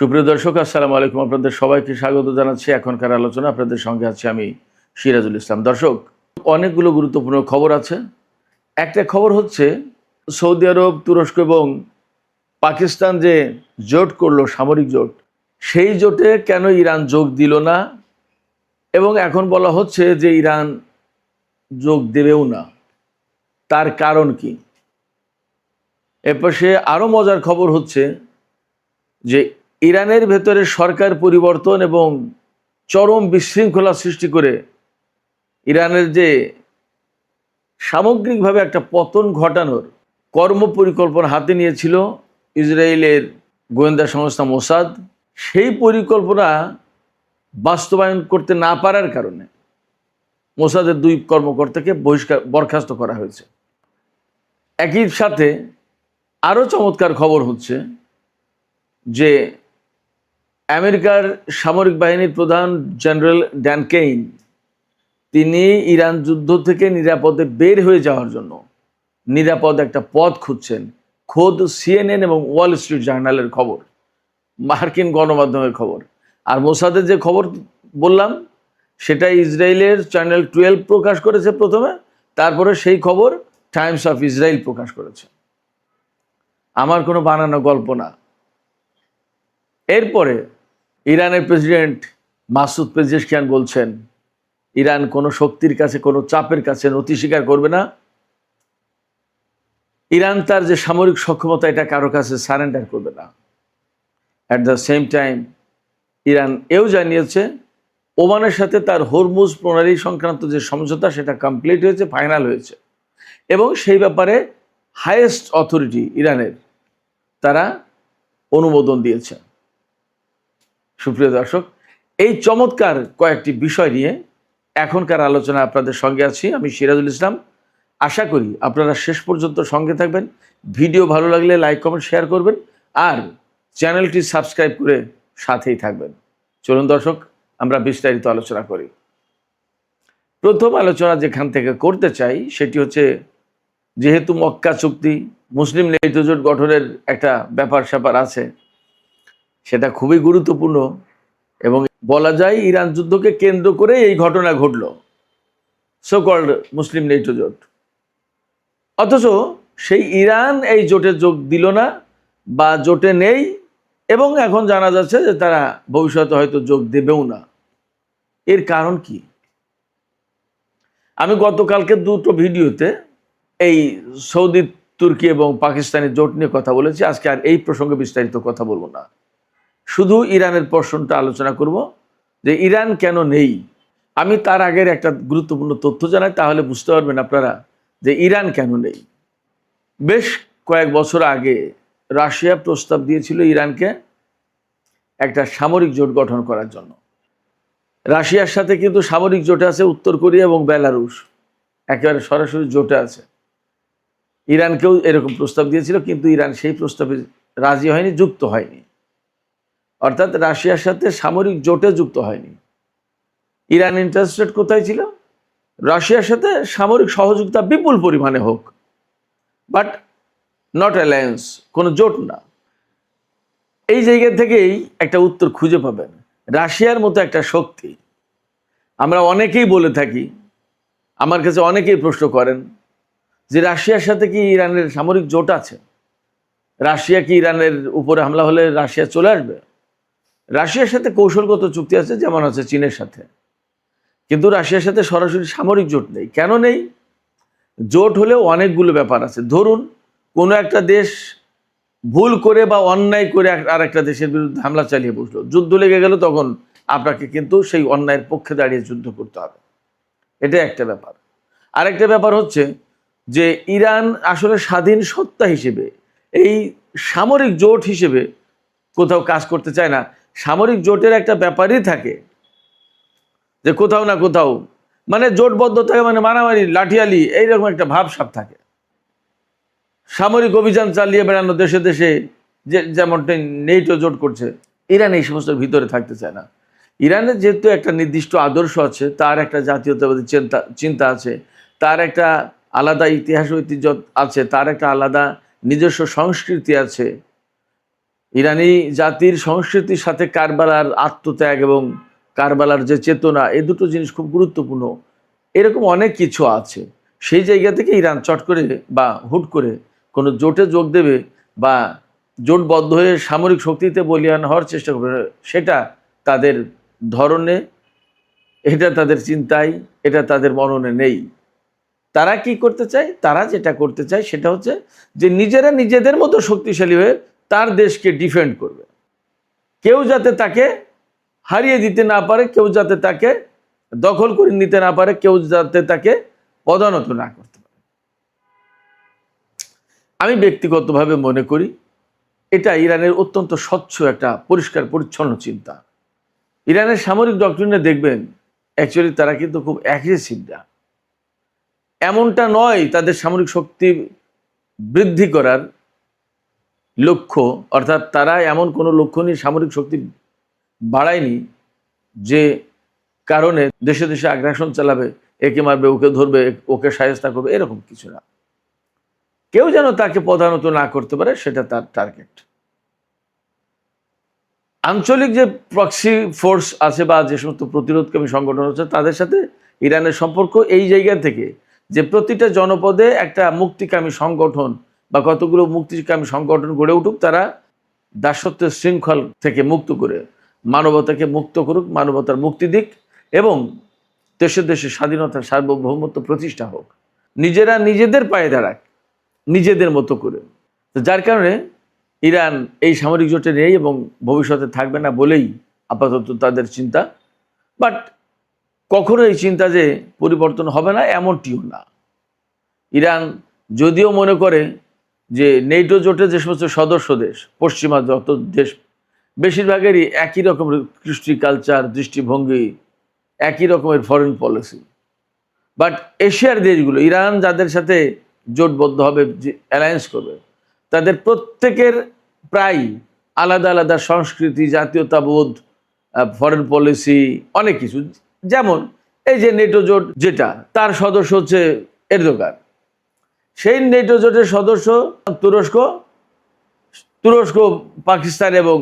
সুপ্রিয় দর্শক, আসসালামু আলাইকুম। আপনাদের সবাইকে স্বাগত জানাচ্ছি এখনকার আলোচনা। আপনাদের সঙ্গে আছি আমি সিরাজুল ইসলাম। দর্শক, অনেকগুলো গুরুত্বপূর্ণ খবর আছে। একটা খবর হচ্ছে সৌদি আরব, তুরস্ক এবং পাকিস্তান যে জোট করলো, সামরিক জোট, সেই জোটে কেন ইরান যোগ দিল না, এবং এখন বলা হচ্ছে যে ইরান যোগ দেবেও না। তার কারণ কি? এপাশে আরও মজার খবর হচ্ছে যে ইরানের ভেতরে সরকার পরিবর্তন এবং চরম বিশৃঙ্খলা সৃষ্টি করে ইরানের যে সামগ্রিকভাবে একটা পতন ঘটানোর কর্মপরিকল্পনা হাতে নিয়েছিল ইসরায়েলের গোয়েন্দা সংস্থা মোসাদ, সেই পরিকল্পনা বাস্তবায়ন করতে না পারার কারণে মোসাদের 2 কর্মকর্তাকে বরখাস্ত করা হয়েছে। একই সাথে আরও চমৎকার খবর হচ্ছে যে আমেরিকার সামরিক বাহিনীর প্রধান জেনারেল ড্যান কেইন, তিনি ইরান যুদ্ধ থেকে নিরাপদে বের হয়ে যাওয়ার জন্য নিরাপদ একটা পথ খুঁজছেন। খোদ সিএনএন এবং ওয়াল স্ট্রিট জার্নালের খবর, মার্কিন গণমাধ্যমের খবর। আর মোসাদের যে খবর বললাম সেটা ইসরায়েলের চ্যানেল 12 প্রকাশ করেছে প্রথমে, তারপরে সেই খবর টাইমস অফ ইসরায়েল প্রকাশ করেছে। আমার কোনো বানানো গল্প না। এরপরে ইরানের প্রেসিডেন্ট মাসুদ পেজেশকিয়ান বলছেন ইরান কোনো শক্তির কাছে, কোনো চাপের কাছে নতি স্বীকার করবে না। ইরান তার যে সামরিক সক্ষমতা, এটা কারো কাছে সারেন্ডার করবে না। At the same time Iran এও জানিয়েছে ওমানের সাথে তার হরমুজ প্রণালী সংক্রান্ত যে সমঝোতা, সেটা কমপ্লিট হয়েছে, ফাইনাল হয়েছে, এবং সেই ব্যাপারে হাইয়েস্ট অথরিটি ইরানের, তারা অনুমোদন দিয়েছে। সুপ্রিয় দর্শক, এই চমৎকার কয়েকটি বিষয় নিয়ে এখনকার আলোচনা আপনাদের সঙ্গে আছি আমি সিরাজুল ইসলাম। আশা করি আপনারা শেষ পর্যন্ত সঙ্গে থাকবেন। ভিডিও ভালো লাগলে লাইক, কমেন্ট, শেয়ার করবেন, আর চ্যানেলটি সাবস্ক্রাইব করে সাথেই থাকবেন। চলুন দর্শক, আমরা বিস্তারিত আলোচনা করি। প্রথম আলোচনা যেখান থেকে করতে চাই সেটি হচ্ছে, যেহেতু মক্কা চুক্তি, মুসলিম নেটো জোট গঠনের একটা ব্যাপার স্যাপার আছে, সেটা খুবই গুরুত্বপূর্ণ, এবং বলা যায় ইরান যুদ্ধকে কেন্দ্র করে এই ঘটনা ঘটল, সো কল্ড মুসলিম নেটো জোট। অথচ সেই ইরান এই জোটে যোগ দিল না বা জোটে নেই, এবং এখন জানা যাচ্ছে যে তারা ভবিষ্যতে হয়তো যোগ দেবেও না। এর কারণ কি? আমি গতকালকে 2টো ভিডিওতে এই সৌদি, তুর্কি এবং পাকিস্তানের জোট নিয়ে কথা বলেছি। আজকে আর এই প্রসঙ্গে বিস্তারিত কথা বলবো না, শুধু ইরানের প্রশ্নটা আলোচনা করব যে ইরান কেন নেই। আমি তার আগের একটা গুরুত্বপূর্ণ তথ্য জানাই, তাহলে বুঝতে পারবেন আপনারা যে ইরান কেন নেই। বেশ কয়েক বছর আগে রাশিয়া প্রস্তাব দিয়েছিল ইরানকে একটা সামরিক জোট গঠন করার জন্য। রাশিয়ার সাথে কিন্তু সামরিক জোটে আছে উত্তর কোরিয়া এবং বেলারুশ, একেবারে সরাসরি জোটে আছে। ইরানকেও এরকম প্রস্তাব দিয়েছিল, কিন্তু ইরান সেই প্রস্তাবে রাজি হয়নি, যুক্ত হয়নি। অর্থাৎ রাশিয়ার সাথে সামরিক জোটে যুক্ত হয়নি। ইরান ইন্টারেস্টেড কোথায় ছিল? রাশিয়ার সাথে সামরিক সহযোগিতা বিপুল পরিমাণে হোক, বাট নট অ্যালায়েন্স, কোনো জোট না। এই জায়গা থেকেই একটা উত্তর খুঁজে পাবেন। রাশিয়ার মতো একটা শক্তি, আমরা অনেকেই বলে থাকি, আমার কাছে অনেকেই প্রশ্ন করেন যে রাশিয়ার সাথে কি ইরানের সামরিক জোট আছে? রাশিয়া কি ইরানের উপরে হামলা হলে রাশিয়া চলে আসবে? রাশিয়ার সাথে কৌশলগত চুক্তি আছে, যেমন আছে চীনের সাথে, কিন্তু রাশিয়ার সাথে সরাসরি সামরিক জোট নেই। কেন নেই? জোট হলেও অনেকগুলো ব্যাপার আছে। ধরুন কোনো একটা দেশ ভুল করে বা অন্যায় করে আর একটা দেশের বিরুদ্ধে হামলা চালিয়ে বসলো, যুদ্ধ লেগে গেল, তখন আপনাকে কিন্তু সেই অন্যায়ের পক্ষে দাঁড়িয়ে যুদ্ধ করতে হবে। এটা একটা ব্যাপার। আরেকটা ব্যাপার হচ্ছে যে ইরান আসলে স্বাধীন সত্তা হিসেবে, এই সামরিক জোট হিসেবে কোথাও কাজ করতে চায় না। সামরিক জোটের একটা ব্যাপারই থাকে যে কোথাও না কোথাও মানে জোটবদ্ধ থাকে, মানে মারামারি, লাঠিয়ালি, এইরকম একটা ভাবসাব থাকে। সামরিক অভিযান চালিয়ে বেড়ানো দেশে দেশে, যেমনটা নেটো জোট করছে, ইরান এই সমস্ত ভিতরে থাকতে চায় না। ইরানের যেহেতু একটা নির্দিষ্ট আদর্শ আছে, তার একটা জাতীয়তাবাদী চিন্তা আছে, তার একটা আলাদা ইতিহাস ঐতিহ্য আছে, তার একটা আলাদা নিজস্ব সংস্কৃতি আছে, ইরানি জাতির সংস্কৃতির সাথে কারবালার আত্মত্যাগ এবং কারবালার যে চেতনা, এই দুটো জিনিস খুব গুরুত্বপূর্ণ। এরকম অনেক কিছু আছে। সেই জায়গা থেকে ইরান চট করে বা হুট করে কোনো জোটে যোগ দেবে বা জোটবদ্ধ হয়ে সামরিক শক্তিতে বলীয়ান হওয়ার চেষ্টা করবে, সেটা তাদের ধরনে, এটা তাদের চিন্তায়, এটা তাদের মননে নেই। তারা কি করতে চায়? তারা যেটা করতে চায় সেটা হচ্ছে যে নিজেরা নিজেদের মতো শক্তিশালী হয়ে তার দেশকে ডিফেন্ড করবে। কেউ যাতে তাকে হারিয়ে দিতে না পারে, কেউ যাতে তাকে দখল করে নিতে না পারে, কেউ যাতে তাকে পদানত না করতে পারে। আমি ব্যক্তিগতভাবে মনে করি এটা ইরানের অত্যন্ত স্বচ্ছ একটা পরিষ্কার পরিচ্ছন্ন চিন্তা। ইরানের সামরিক ডক্ট্রিনে দেখবেন অ্যাকচুয়ালি তারা কিন্তু খুব অ্যাগ্রেসিভ না। এমনটা নয় তাদের সামরিক শক্তি বৃদ্ধি করার লক্ষ্য, অর্থাৎ তারা এমন কোনো লক্ষ্য নিয়ে সামরিক শক্তি বাড়ায়নি যে কারণে দেশে দেশে আগ্রাসন চালাবে, একে মারবে, ওকে ধরবে, ওকে শায়েস্তা করবে, এরকম কিছু না। কেউ যেন তাকে প্রধানত না করতে পারে, সেটা তার টার্গেট। আঞ্চলিক যে প্রক্সি ফোর্স আছে বা যে সমস্ত প্রতিরোধকামী সংগঠন আছে তাদের সাথে ইরানের সম্পর্ক এই জায়গা থেকে যে প্রতিটা জনপদে একটা মুক্তিকামী সংগঠন বা কতগুলো মুক্তিকামী সংগঠন গড়ে উঠুক, তারা দাসত্বের শৃঙ্খল থেকে মুক্ত করে মানবতাকে মুক্ত করুক, মানবতার মুক্তি দিক এবং দেশে দেশে স্বাধীনতার সার্বভৌমত্ব প্রতিষ্ঠা হোক, নিজেরা নিজেদের পায়ে দাঁড়াক নিজেদের মতো করে। তো যার কারণে ইরান এই সামরিক জোটে নেই এবং ভবিষ্যতে থাকবে না বলেই আপাতত তাদের চিন্তা। বাট কখনো এই চিন্তা যে পরিবর্তন হবে না এমনটিও না। ইরান যদিও মনে করে যে নেটো জোটে যে সমস্ত সদস্য দেশ, পশ্চিমা যত দেশ, বেশিরভাগেরই একই রকমের কৃষ্টি, কালচার, দৃষ্টিভঙ্গি, একই রকমের ফরেন পলিসি। বাট এশিয়ার দেশগুলো, ইরান যাদের সাথে জোটবদ্ধ হবে, অ্যালায়েন্স করবে, তাদের প্রত্যেকের প্রায় আলাদা আলাদা সংস্কৃতি, জাতীয়তাবোধ, ফরেন পলিসি, অনেক কিছু। যেমন এই যে নেটো জোট, যেটা তার সদস্য হচ্ছে এরদোগান, সেই নেটো জোটের সদস্য তুরস্ক, পাকিস্তান এবং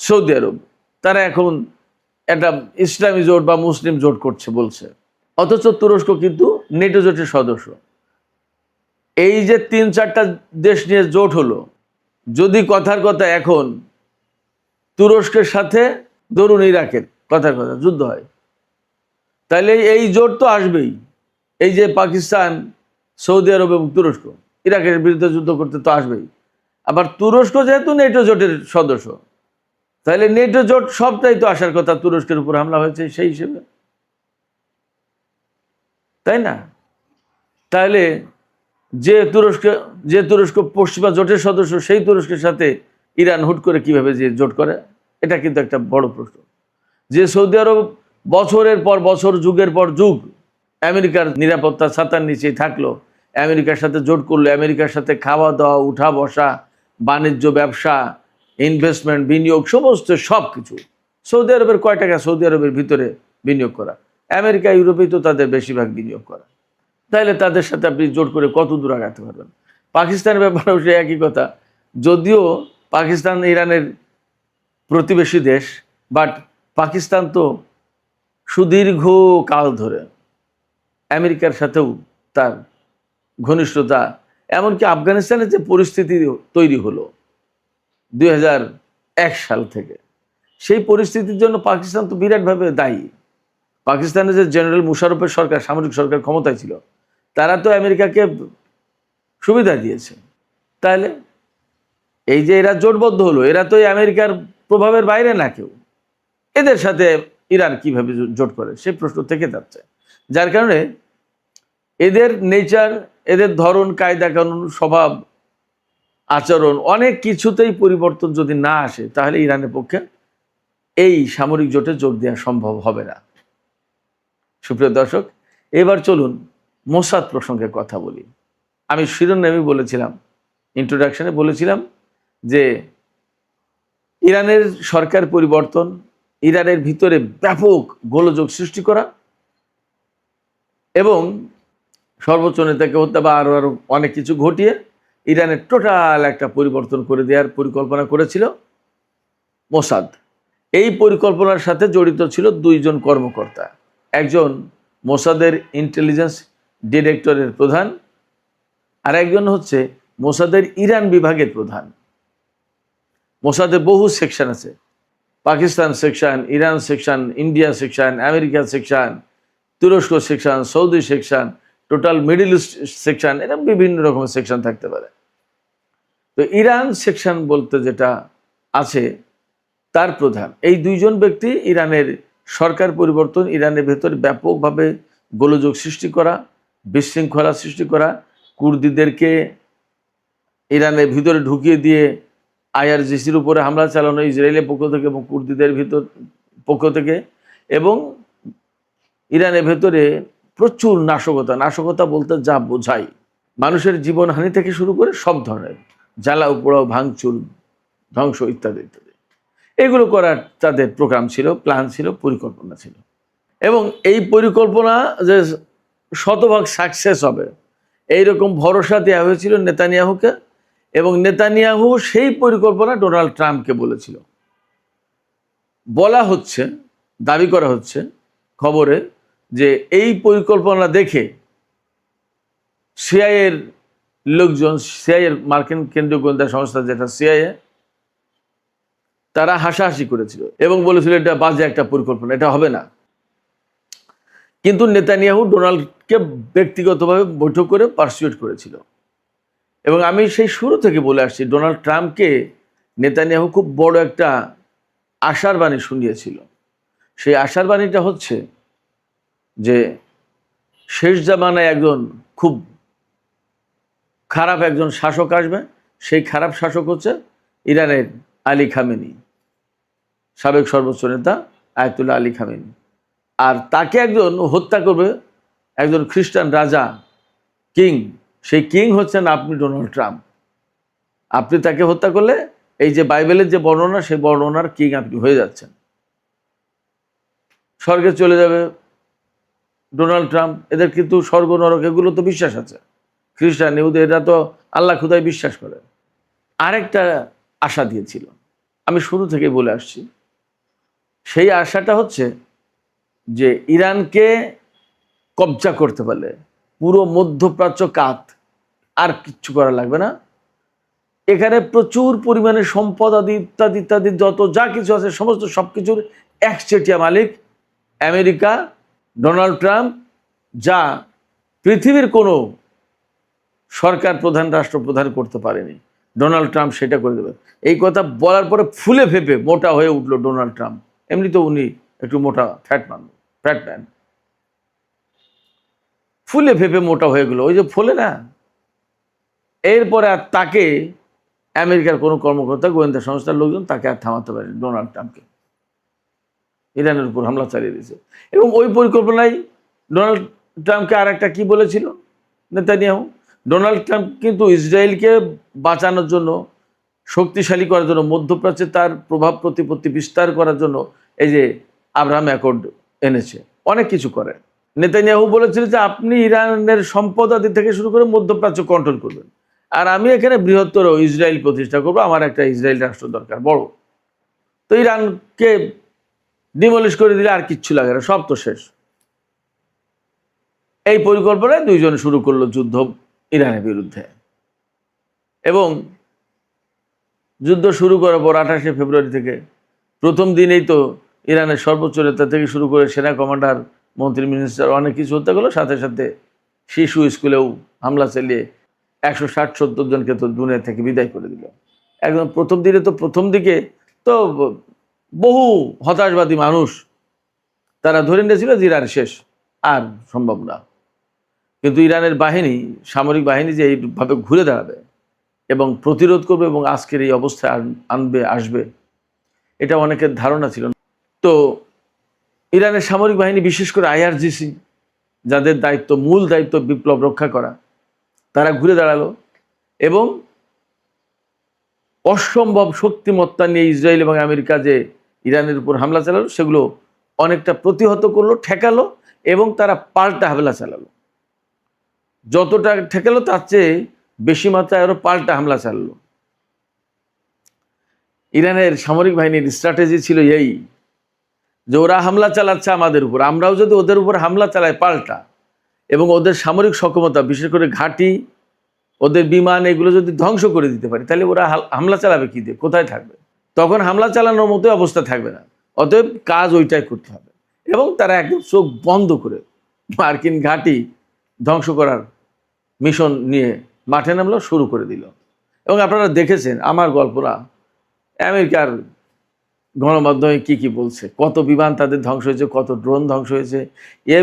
সৌদি আরব। তারা এখন একটা ইসলামী জোট বা মুসলিম জোট করছে বলছে, অথচ তুরস্ক কিন্তু নেটো জোটের সদস্য। এই যে 3-4টা দেশ নিয়ে জোট হলো, যদি কথার কথা এখন তুরস্কের সাথে ধরুন ইরাকের কথার কথা যুদ্ধ হয়, তাহলে এই জোট তো আসবেই। এই যে পাকিস্তান, সৌদি আরব এবং তুরস্ক ইরাকের বিরুদ্ধে যুদ্ধ করতে তো আসবেই। আবার তুরস্ক যেহেতু নেটো জোটের সদস্য, তাহলে নেটো জোট সবটাই তো আসার কথা। তুরস্কের উপর হামলা হয়েছে সেই হিসেবে, তাই না? তাহলে যে তুরস্ক পশ্চিমা জোটের সদস্য, সেই তুরস্কের সাথে ইরান হুট করে কিভাবে যে জোট করে, এটা কিন্তু একটা বড় প্রশ্ন। যে সৌদি আরব বছরের পর বছর, যুগের পর যুগ আমেরিকার নিরাপত্তা ছাতার নিচেই থাকলো, আমেরিকার সাথে জোট করলো, আমেরিকার সাথে খাওয়া দাওয়া, উঠা বসা, বাণিজ্য, ব্যবসা, ইনভেস্টমেন্ট, বিনিয়োগ, সমস্ত সব কিছু। সৌদি আরবের কয় টাকা সৌদি আরবের ভিতরে বিনিয়োগ করা? আমেরিকা, ইউরোপেই তো তাদের বেশিরভাগ বিনিয়োগ করা। তাইলে তাদের সাথে আপনি জোট করে কত দূর আগাতে পারবেন? পাকিস্তানের ব্যাপারেও সে একই কথা। যদিও পাকিস্তান ইরানের প্রতিবেশী দেশ, বাট পাকিস্তান তো সুদীর্ঘ কাল ধরে আমেরিকার সাথেও তার ঘনিষ্ঠতা, এমনকি আফগানিস্তানের যে পরিস্থিতি তৈরি হলো 2001 সাল থেকে, সেই পরিস্থিতির জন্য পাকিস্তান তো বিরাটভাবে দায়ী। পাকিস্তানের যে জেনারেল মুশারফের সরকার, সামরিক সরকার ক্ষমতায় ছিল, তারা তো আমেরিকাকে সুবিধা দিয়েছে। তাহলে এই যে এরা জোটবদ্ধ হলো, এরা তো আমেরিকার প্রভাবের বাইরে না কেউ। এদের সাথে ইরান কিভাবে জোট করে সেই প্রশ্ন থেকে যাচ্ছে। যার কারণে এদের নেচার, এদের ধরন, কায়দা কানুন, স্বভাব, আচরণ, অনেক কিছুতেই পরিবর্তন যদি না আসে, তাহলে ইরানের পক্ষে এই সামরিক জোটে যোগ দেওয়া সম্ভব হবে না। সুপ্রিয় দর্শক, এবার চলুন মোসাদ প্রসঙ্গে কথা বলি। আমি শিরোনামে বলেছিলাম, ইন্ট্রোডাকশনে বলেছিলাম যে ইরানের সরকার পরিবর্তন, ইরানের ভিতরে ব্যাপক গোলযোগ সৃষ্টি করা এবং সর্বোচ্চ নেতাকে হত্যা বা আরও অনেক কিছু ঘটিয়ে ইরানের টোটাল একটা পরিবর্তন করে দেওয়ার পরিকল্পনা করেছিল মোসাদ। এই পরিকল্পনার সাথে জড়িত ছিল দুইজন কর্মকর্তা, একজন মোসাদের ইন্টেলিজেন্স ডিরেক্টরের প্রধান, আর একজন হচ্ছে মোসাদের ইরান বিভাগের প্রধান। মোসাদে বহু সেকশন আছে, Pakistan section, Iran section, India section, America section, তুরস্ক section, Saudi section, total Middle East section, এরকম বিভিন্ন রকমের সেকশন থাকতে পারে। তো ইরান সেকশন বলতে যেটা আছে তার প্রধান এই দুইজন ব্যক্তি ইরানের সরকার পরিবর্তন, ইরানের ভেতরে ব্যাপকভাবে গোলযোগ সৃষ্টি করা, বিশৃঙ্খলা সৃষ্টি করা, কুর্দিদেরকে ইরানের ভিতরে ঢুকিয়ে দিয়ে আইআরজিসির উপরে হামলা চালানো ইসরায়েলের পক্ষ থেকে এবং কুর্দিদের পক্ষ থেকে, এবং ইরানের ভেতরে প্রচুর নাশকতা বলতে যা বোঝায় মানুষের জীবনহানি থেকে শুরু করে সব ধরনের জ্বালাও পোড়াও, ভাঙচুর, ধ্বংস ইত্যাদি ইত্যাদি, এগুলো করার তাদের প্রোগ্রাম ছিল, প্ল্যান ছিল, পরিকল্পনা ছিল। এবং এই পরিকল্পনা যে শতভাগ সাকসেস হবে এইরকম ভরসা দেওয়া হয়েছিল নেতানিয়াহুকে, এবং নেতানিয়াহু সেই পরিকল্পনা ডোনাল্ড ট্রাম্পকে বলেছিল। বলা হচ্ছে, দাবি করা হচ্ছে খবরে যে এই পরিকল্পনা দেখে সিআইএর লোকজন, সিআইএর মার্কিন কেন্দ্রীয় গোয়েন্দা সংস্থা যেটা সিআইএ, তারা হাসাহাসি করেছিল এবং বলেছিল এটা বাজে একটা পরিকল্পনা, এটা হবে না। কিন্তু নেতানিয়াহু ডোনাল্ডকে ব্যক্তিগতভাবে বৈঠক করে পারসুয়েট করেছিল। এবং আমি সেই শুরু থেকে বলে আসছি, ডোনাল্ড ট্রাম্পকে নেতানিয়াহু খুব বড় একটা আশার বাণী শুনিয়েছিল। সেই আশার বাণীটা হচ্ছে যে শেষ জামানায় একজন খুব খারাপ একজন শাসক আসবে, সেই খারাপ শাসক হচ্ছে ইরানের আলী খামেনি, সাবেক সর্বোচ্চ নেতা আয়াতুল্লাহ আলী খামেনি। আর তাকে একজন হত্যা করবে, একজন খ্রিস্টান রাজা, কিং, সেই কিং হচ্ছেন আপনি ডোনাল্ড ট্রাম্প। আপনি তাকে হত্যা করলে এই যে বাইবেলের যে বর্ণনা, সেই বর্ণনার কিং আপনি হয়ে যাচ্ছেন, স্বর্গে চলে যাবে ডোনাল্ড ট্রাম্প। এদের কিন্তু স্বর্গ নরক এগুলো তো বিশ্বাস আছে, খ্রিস্টান ইহুদি এরা তো আল্লাহ খুদাই বিশ্বাস করে। আরেকটা আশা দিয়েছিল, আমি শুরু থেকে বলে আসছি, সেই আশাটা হচ্ছে যে ইরানকে কবজা করতে পারলে পুরো মধ্যপ্রাচ্য কাত, আর কিচ্ছু করা লাগবে না। এখানে প্রচুর পরিমাণে সম্পদ আদি ইত্যাদি ইত্যাদি যত যা কিছু আছে সমস্ত সব কিছুর একচেটিয়া মালিক আমেরিকা, ডোনাল্ড ট্রাম্প, যা পৃথিবীর কোনো সরকার প্রধান, রাষ্ট্রপ্রধান করতে পারেনি, ডোনাল্ড ট্রাম্প সেটা করে দেবে। এই কথা বলার পরে ফুলে ফেপে মোটা হয়ে উঠলো ডোনাল্ড ট্রাম্প। এমনি তো উনি একটু মোটা ফ্যাটম্যান, ফুলে ফেপে মোটা হয়ে গেলো, ওই যে ফলে না। এরপরে আর তাকে আমেরিকার কোনো কর্মকর্তা, গোয়েন্দা সংস্থার লোকজন তাকে আর থামাতে পারেনি, ডোনাল্ড ট্রাম্পকে। ইরানের উপর হামলা চালিয়ে দিয়েছে। এবং ওই পরিকল্পনায় ডোনাল্ড ট্রাম্পকে আর একটা কী বলেছিল নেতানিয়াহু, ডোনাল্ড ট্রাম্প কিন্তু ইসরায়েলকে বাঁচানোর জন্য, শক্তিশালী করার জন্য, মধ্যপ্রাচ্যে তার প্রভাব প্রতিপত্তি বিস্তার করার জন্য এই যে আব্রাহাম অ্যাকর্ড এনেছে, অনেক কিছু করে। নেতানিয়াহু বলেছিল যে আপনি ইরানের সম্পদ আদি থেকে শুরু করে মধ্যপ্রাচ্য কন্ট্রোল করবেন, আর আমি এখানে বৃহত্তর ইসরায়েল প্রতিষ্ঠা করবো, আমার একটা ইসরায়েল রাষ্ট্র দরকার বড়। তো ইরানকে ডিমলিশ করে দিলে আর কিচ্ছু লাগে না, সব তো শেষ। এই পরিকল্পনায় দুইজন শুরু করলো যুদ্ধ ইরানের বিরুদ্ধে। এবং যুদ্ধ শুরু করার পর 28শে ফেব্রুয়ারি থেকে প্রথম দিনেই তো ইরানের সর্বোচ্চ নেতা থেকে শুরু করে সেনা কমান্ডার, মন্ত্রী, মিনিস্টার অনেক কিছু হতে গেলো। সাথে সাথে শিশু স্কুলেও হামলা চালিয়ে 160-170 জনকে তো দুনিয়া থেকে বিদায় করে দিল। একদম প্রথম দিকে তো বহু হতাশবাদী মানুষ তারা ধরে নিয়েছিল যে ইরান শেষ, আর সম্ভব না। কিন্তু ইরানের বাহিনী, সামরিক বাহিনী যে এইভাবে ঘুরে দাঁড়াবে এবং প্রতিরোধ করবে এবং আজকের এই অবস্থায় আসবে, এটা অনেকের ধারণা ছিল না। তো ইরানের সামরিক বাহিনী, বিশেষ করে আইআরজিসি, যাদের মূল দায়িত্ব বিপ্লব রক্ষা করা, তারা ঘুরে দাঁড়ালো এবং অসম্ভব শক্তিমত্তা নিয়ে ইসরায়েল এবং আমেরিকা যে ইরানের উপর হামলা চালালো, সেগুলো অনেকটা প্রতিহত করলো, ঠেকালো, এবং তারা পাল্টা হামলা চালালো। যতটা ঠেকালো তার চেয়ে বেশি মাত্রায় আরো পাল্টা হামলা চালালো। ইরানের সামরিক বাহিনীর স্ট্র্যাটেজি ছিল এই যে ওরা হামলা চালাচ্ছে আমাদের উপর, আমরাও যদি ওদের উপর হামলা চালাই পাল্টা, এবং ওদের সামরিক সক্ষমতা বিশেষ করে ঘাঁটি, ওদের বিমান, এগুলো যদি ধ্বংস করে দিতে পারি, তাহলে ওরা হামলা চালাবে কি দিয়ে, কোথায় থাকবে? তখন হামলা চালানোর মতো অবস্থা থাকবে না। অতএব কাজ ওইটাই করতে হবে। এবং তারা একদম চোখ বন্ধ করে মার্কিন ঘাঁটি ধ্বংস করার মিশন নিয়ে মাঠে নামলো, শুরু করে দিল। এবং আপনারা দেখেছেন, আমার গল্প না, আমেরিকার গণমাধ্যমে কি কি বলছে, কত বিমান তাদের ধ্বংস হয়েছে, কত ড্রোন ধ্বংস হয়েছে,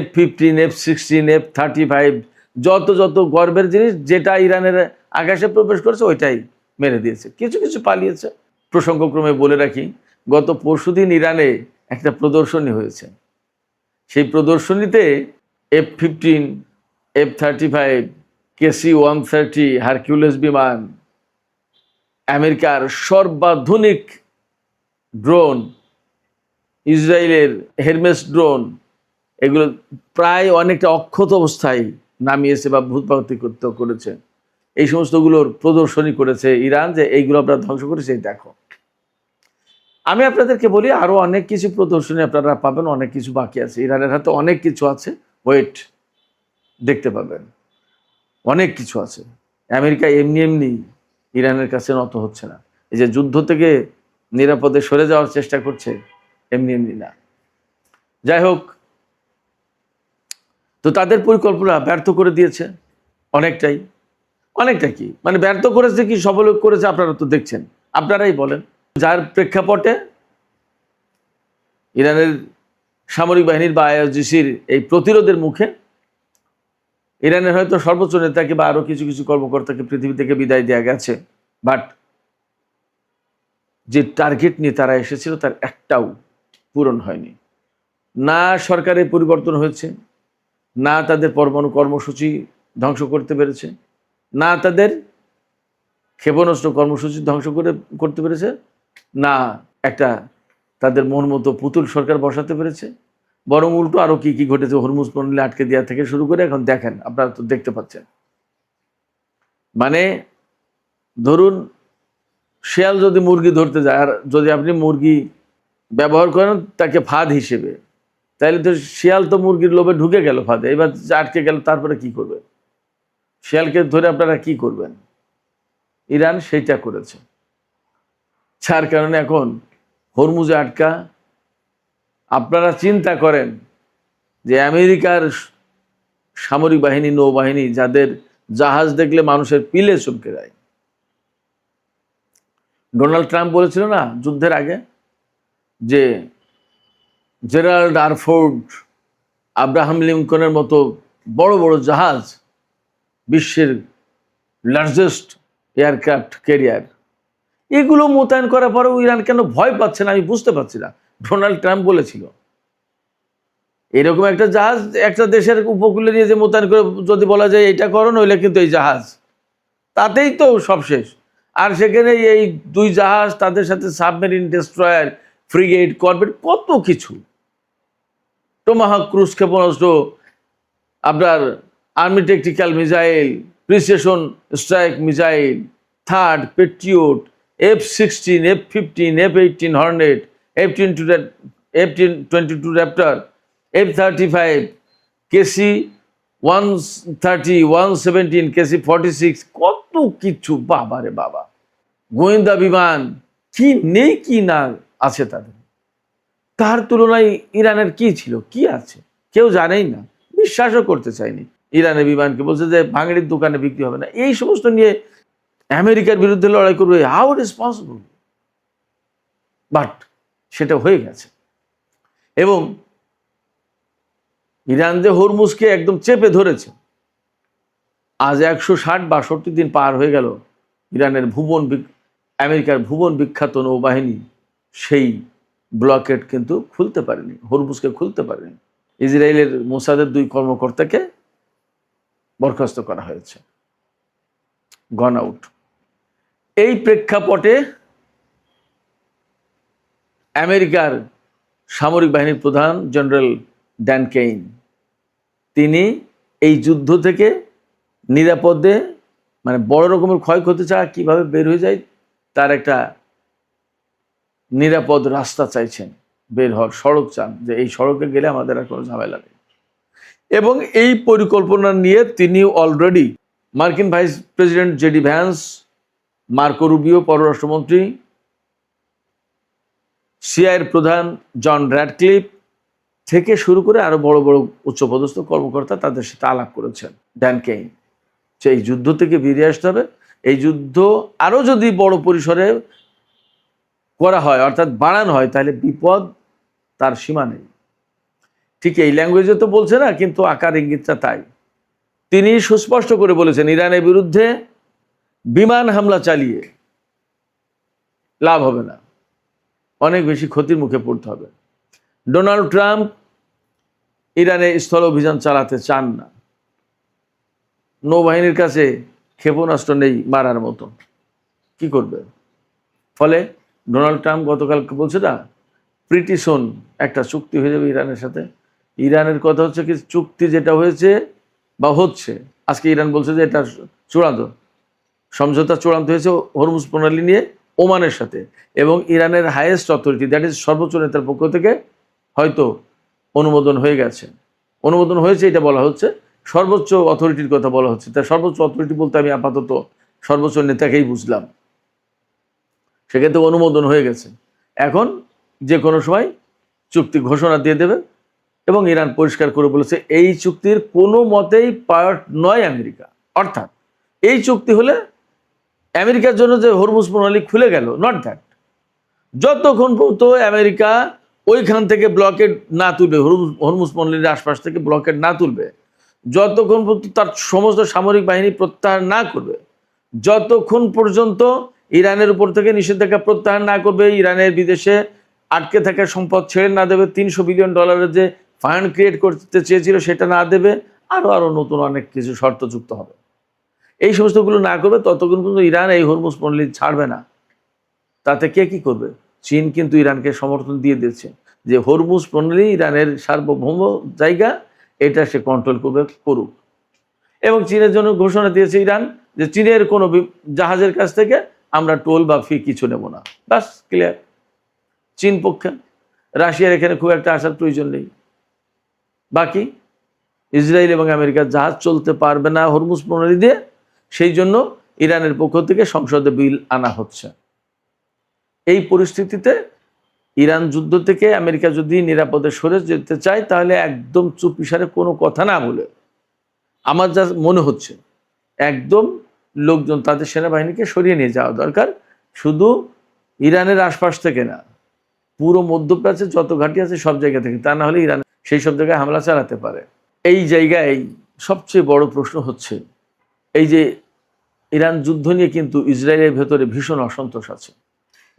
F-15, F-16, F-35, যত যত গর্বের জিনিস, যেটা ইরানের আকাশে প্রবেশ করেছে ওইটাই মেরে দিয়েছে। কিছু কিছু পালিয়েছে। প্রসঙ্গক্রমে বলে রাখি, গত পরশুদিন ইরানে একটা প্রদর্শনী হয়েছে। সেই প্রদর্শনীতে F-15, F-35, KC-130 হারকিউলিস বিমান, আমেরিকার সর্বাধুনিক ড্রোন, ইসরায়েলের হেরমেস ড্রোন, এগুলো প্রায় অনেকটা অক্ষত অবস্থায় নামিয়েছে বা ভূপাতিত করেছে। এই সমস্তগুলোর প্রদর্শনী করেছে ইরান, যে এইগুলো আপনারা ধ্বংস করেছে, দেখো। আমি আপনাদেরকে বলি, আরও অনেক কিছু প্রদর্শনী আপনারা পাবেন, অনেক কিছু বাকি আছে। ইরানের হাতে অনেক কিছু আছে, ওয়েট, দেখতে পাবেন, অনেক কিছু আছে। আমেরিকা এমনি এমনি ইরানের কাছে নত হচ্ছে না। এই যে যুদ্ধ থেকে নিরাপদে সরে যাওয়ার চেষ্টা করছে, এমনি এমনি না। যাই হোক, তো তাদের পরিকল্পনা ব্যর্থ করে দিয়েছে অনেকটাই। অনেকটা কি মানে ব্যর্থ করেছে কি সফল করেছে আপনারা তো দেখছেন, আপনারাই বলেন। যার প্রেক্ষাপটে ইরানের সামরিক বাহিনীর বা IRGCর এই প্রতিরোধের মুখে ইরানের হয়তো সর্বোচ্চ নেতাকে বা আরো কিছু কিছু কর্মকর্তাকে পৃথিবী থেকে বিদায় দেওয়া গেছে, বাট যে টার্গেট নিয়ে তারা এসেছিল তার একটাও পূরণ হয়নি। না সরকারের পরিবর্তন হয়েছে, না তাদের পরমাণু কর্মসূচি ধ্বংস করতে পেরেছে, না তাদের ক্ষেপণাস্ত্র কর্মসূচি ধ্বংস করতে পেরেছে, না একটা তাদের মন মতো পুতুল সরকার বসাতে পেরেছে। বরং উল্টো আরো কি কি ঘটেছে, হরমুজ প্রণালী আটকে দেওয়া থেকে শুরু করে এখন দেখেন, আপনারা তো দেখতে পাচ্ছেন। মানে ধরুন, শিয়াল যদি মুরগি ধরতে যায়, আর যদি আপনি মুরগি ব্যবহার করেন তাকে ফাঁদ হিসেবে, তাহলে তো শিয়াল তো মুরগির লোভে ঢুকে গেল ফাঁদে, এবার আটকে গেল, তারপরে কি করবে? শিয়ালকে ধরে আপনারা কি করবেন? ইরান সেইটা করেছে, যার কারণে এখন হরমুজে আটকা। আপনারা চিন্তা করেন যে আমেরিকার সামরিক বাহিনী, নৌবাহিনী, যাদের জাহাজ দেখলে মানুষের পিলে চমকে যায়। ডোনাল্ড ট্রাম্প বলেছিল না যুদ্ধের আগে যে জেরাল্ড আর ফোর্ড, আব্রাহাম লিঙ্কনের মতো বড় বড় জাহাজ, বিশ্বের লার্জেস্ট এয়ারক্রাফট ক্যারিয়ার, এগুলো মোতায়েন করার পরেও ইরান কেন ভয় পাচ্ছে না, আমি বুঝতে পারছি না। ডোনাল্ড ট্রাম্প বলেছিল এরকম একটা জাহাজ একটা দেশের উপকূলে নিয়ে যে মোতায়েন করে যদি বলা যায় এটা করো, নইলে কিন্তু এই জাহাজ, তাতেই তো সব শেষ। আর সেখানে এই দুই জাহাজ, তাদের সাথে সাবমেরিন ডেস্ট্রয়ার, ফ্রিগেট, করভেট, কত কিছু, টোমাহক ক্রুজ ক্ষেপণাস্ত্র, আপনার army tactical missile, precision strike missile, third patriot, F-16, F-15, F-18 Hornet, F-22 Raptor, F-35, KC-130, 117, KC-46, কত কিছু, বাবা রে বাবা। গোয়েন্দা বিমান, কি নেই কি না আছে তাদের। তার তুলনায় ইরানের কি ছিল, কি আছে, কেউ জানেই না, বিশ্বাসও করতে চায়নি। ইরানের বিমানকে বলছে যে ভাঙড়ির দোকানে বিক্রি হবে না, এই সমস্ত নিয়ে আমেরিকার বিরুদ্ধে লড়াই করবে, how it is possible. But সেটা হয়ে গেছে। এবং ইরান যে হরমুজকে একদম চেপে ধরেছে, আজ 160-62 দিন পার হয়ে গেল, ইরানের আমেরিকার ভুবন বিখ্যাত নৌবাহিনী সেই ব্লকেট কিন্তু খুলতে পারেনি, হরমুজকে খুলতে পারেনি। ইসরায়েলের মোসাদের 2 কর্মকর্তাকে বরখাস্ত করা হয়েছে, গন আউট। এই প্রেক্ষাপটে আমেরিকার সামরিক বাহিনীর প্রধান জেনারেল ড্যান কেইন, তিনি এই যুদ্ধ থেকে নিরাপদে, মানে বড় রকমের ক্ষয়ক্ষতি ছাড়া কীভাবে বের হয়ে যায় তার একটা নিরাপদ রাস্তা চাইছেন, বের হওয়ার সড়ক চান, যে এই সড়কে গেলে আমাদের আর কোনো ঝামেলা নেই। এবং এই পরিকল্পনা নিয়ে তিনি অলরেডি মার্কিন vice president JD Vance, Marco Rubio পররাষ্ট্রমন্ত্রী, সিআইএর প্রধান জন র্যাডক্লিফ থেকে শুরু করে আরো বড় বড় উচ্চপদস্থ কর্মকর্তা তাদের সাথে আলাপ করেছেন ড্যান কেইন, যে এই যুদ্ধ থেকে বেরিয়ে আসতে হবে। এই যুদ্ধ আরো যদি বড় পরিসরে করা হয়, অর্থাৎ বাড়ানো হয়, তাহলে বিপদ তার সীমা নেই। ঠিক এই ল্যাঙ্গুয়েজে তো বলছে না, কিন্তু আকার ইঙ্গিতটা তাই। তিনি সুস্পষ্ট করে বলেছেন ইরানের বিরুদ্ধে বিমান হামলা চালিয়ে লাভ হবে না, অনেক বেশি ক্ষতির মুখে পড়তে হবে। ডোনাল্ড ট্রাম্প ইরানে স্থল অভিযান চালাতে চান না, নৌবাহিনীর কাছে ক্ষেপণাস্ত্র নেই মারার মতো, কি করবে? ফলে ডোনাল্ড ট্রাম্প গতকালকে বলছে না, প্রিটি সুন একটা চুক্তি হয়ে যাবে ইরানের সাথে। ইরানের কথা হচ্ছে কি, চুক্তি যেটা হয়েছে বা হচ্ছে, আজকে ইরান বলছে যে এটা চূড়ান্ত সমঝোতা চূড়ান্ত হয়েছে হরমুজ প্রণালী নিয়ে ওমানের সাথে, এবং ইরানের হাইয়েস্ট অথরিটি, দ্যাট ইজ সর্বোচ্চ নেতার পক্ষ থেকে হয়তো অনুমোদন হয়ে গেছে, অনুমোদন হয়েছে এটা বলা হচ্ছে, সর্বোচ্চ অথরিটির কথা বলা হচ্ছে। তাই সর্বোচ্চ অথরিটি বলতে আমি আপাতত সর্বোচ্চ নেতাকেই বুঝলাম, সেক্ষেত্রে অনুমোদন হয়ে গেছে। এখন যে কোনো সময় চুক্তি ঘোষণা দিয়ে দেবে, এবং ইরান পরিষ্কার করে বলেছে এই চুক্তির কোনো মতেই পার্ট নয় আমেরিকা। অর্থাৎ এই চুক্তি হলে আমেরিকার জন্য যে হরমুজ প্রণালী খুলে গেল, নট দ্যাট। যতক্ষণ পর্যন্ত আমেরিকা ওইখান থেকে ব্লকেড না তুলবে, হরমুজ প্রণালীর আশপাশ থেকে ব্লকেড না তুলবে, যতক্ষণ পর্যন্ত তার সমস্ত সামরিক বাহিনী প্রত্যাহার না করবে, যতক্ষণ পর্যন্ত ইরানের উপর থেকে নিষেধাজ্ঞা প্রত্যাহার না করবে, ইরানের বিদেশে আটকে থাকা সম্পদ ছেড়ে না দেবে, $300 বিলিয়ন যে ফান্ড ক্রিয়েট করতে চেয়েছিল সেটা না দেবে, আরো নতুন অনেক কিছু শর্ত যুক্ত হবে, এই সমস্তগুলো না করবে, ততক্ষণ পর্যন্ত ইরান এই হরমুজ প্রণালী ছাড়বে না। তাতে কে কি করবে? চীন কিন্তু ইরানকে সমর্থন দিয়ে দিচ্ছে যে হরমুজ প্রণালী ইরানের সার্বভৌম জায়গা, এটা সে কন্ট্রোল করবে, করুক। এবং চীনের জন্য ঘোষণা দিয়েছে ইরান যে চীনের কোনো জাহাজের কাছ থেকে আমরা টোল বা ফি কিছু নেব না, বাস, ক্লিয়ার। চীন পক্ষে, রাশিয়ার এখানে খুব একটা আসার প্রয়োজন নেই। বাকি ইসরায়েল এবং আমেরিকার জাহাজ চলতে পারবে না হরমুজ প্রণালী দিয়ে, সেই জন্য ইরানের পক্ষ থেকে সংসদে বিল আনা হচ্ছে। এই পরিস্থিতিতে ইরান যুদ্ধ থেকে আমেরিকা যদি নিরাপদে সরে যেতে চায়, তাহলে একদম চুপিসারে কোনো কথা না বলে, আমার যা মনে হচ্ছে, একদম লোকজন তাদের সেনাবাহিনীকে সরিয়ে নিয়ে যাওয়া দরকার, শুধু ইরানের আশপাশ থেকে না, পুরো মধ্যপ্রাচ্যে যত ঘাঁটি আছে সব জায়গা থেকে, তা না হলে ইরান সেই সব জায়গায় হামলা চালাতে পারে। এই জায়গায় সবচেয়ে বড় প্রশ্ন হচ্ছে, এই যে ইরান যুদ্ধ নিয়ে কিন্তু ইসরায়েলের ভেতরে ভীষণ অসন্তোষ আছে,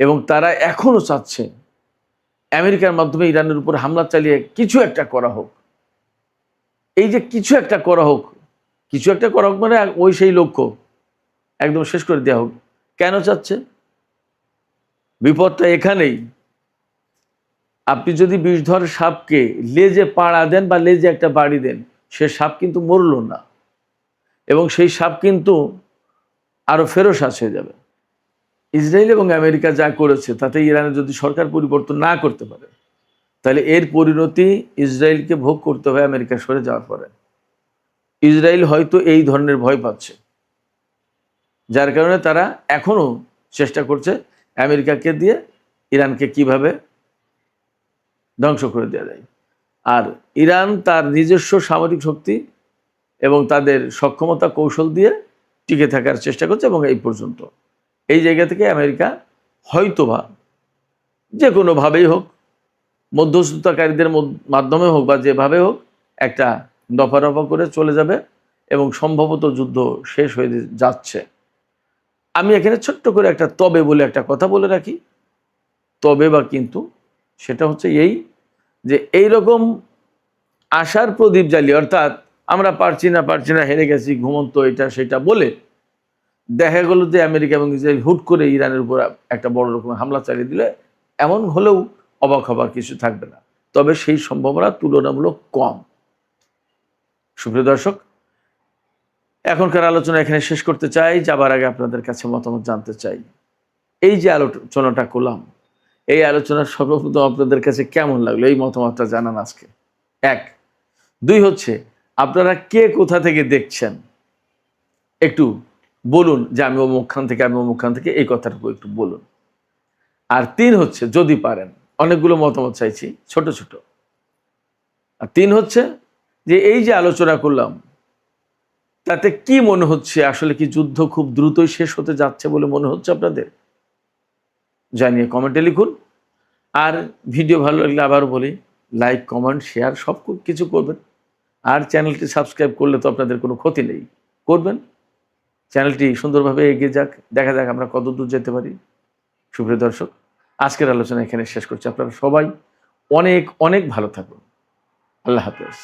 এবং তারা এখনো চাচ্ছে আমেরিকার মাধ্যমে ইরানের উপর হামলা চালিয়ে কিছু একটা করা হোক। এই যে কিছু একটা করা হোক, কিছু একটা করা হোক মানে ওই সেই লক্ষ্য একদম শেষ করে দেওয়া হোক। কেন চাচ্ছে? বিপদটা এখানেই, আপনি যদি বিষধর সাপকে লেজে পাড়া দেন বা লেজে একটা বাড়ি দেন, সে সাপ কিন্তু মরল না, এবং সেই সাপ কিন্তু আরো ফেরোসাস হয়ে যাবে। ইসরায়েল এবং আমেরিকা যা করেছে তাতে ইরানের যদি সরকার পরিবর্তন না করতে পারে, তাহলে এর পরিণতি ইসরায়েলকে ভোগ করতে হবে আমেরিকা সরে যাওয়ার পরে। ইসরায়েল হয়তো এই ধরনের ভয় পাচ্ছে, যার কারণে তারা এখনো চেষ্টা করছে আমেরিকাকে দিয়ে ইরানকে কিভাবে ধ্বংস করে দেওয়া যায়। আর ইরান তার নিজস্ব সামরিক শক্তি এবং তাদের সক্ষমতা কৌশল দিয়ে টিকে থাকার চেষ্টা করছে, এবং এই পর্যন্ত এই জায়গা থেকে আমেরিকা হয়তোবা যে কোনোভাবেই হোক, মধ্যস্থতাকারীদের মাধ্যমে হোক বা যেভাবে হোক, একটা দফা রফা করে চলে যাবে, এবং সম্ভবত যুদ্ধ শেষ হয়ে যাচ্ছে। আমি এখানে ছোট্ট করে একটা তবে বলে একটা কথা বলে রাখি, তবে বা কিন্তু, সেটা হচ্ছে এই যে এইরকম আশার প্রদীপ জ্বালিয়ে, অর্থাৎ আমরা পারছি না, হেরে গেছি, ঘুমন্ত, এটা সেটা বলে দেখা গেল যে আমেরিকা এবং ইসরায়েল হুট করে ইরানের উপর একটা বড় রকমের হামলা চালিয়ে দিলে, এমন হলেও অবাক হবার কিছু থাকবে না, তবে সেই সম্ভাবনা তুলনামূলক কম। সুপ্রিয় দর্শক, এখনকার আলোচনা এখানে শেষ করতে চাই, যাবার আগে আপনাদের কাছে মতামত জানতে চাই। এই যে আলোচনাটা করলাম, এই আলোচনা সর্বপ্রথম আপনাদের কাছে কেমন লাগলো এই মতামতটা জানান আজকে। 1। 2 হচ্ছে আপনারা কে কোথা থেকে দেখছেন একটু বলুন যে আমি অমুকখান থেকে, আমি অমুকখান থেকে, এই কথাটুকু একটু বলুন। আর 3 হচ্ছে যদি পারেন, অনেকগুলো মতামত চাইছি ছোট ছোট। আর 3 হচ্ছে যে এই যে আলোচনা করলাম তাতে কি মনে হচ্ছে, আসলে কি যুদ্ধ খুব দ্রুতই শেষ হতে যাচ্ছে বলে মনে হচ্ছে আপনাদের? জানিয়ে কমেন্টে লিখুন। আর ভিডিও ভালো লাগলে আবারও বলি, লাইক, কমেন্ট, শেয়ার সব কিছু করবেন। আর চ্যানেলটি সাবস্ক্রাইব করলে তো আপনাদের কোনো ক্ষতি নেই, করবেন। চ্যানেলটি সুন্দরভাবে এগিয়ে যাক, দেখা যাক আমরা কত দূর যেতে পারি। সুপ্রিয় দর্শক, আজকের আলোচনা এখানে শেষ করছি। আপনারা সবাই অনেক অনেক ভালো থাকুন। আল্লাহ হাফেজ।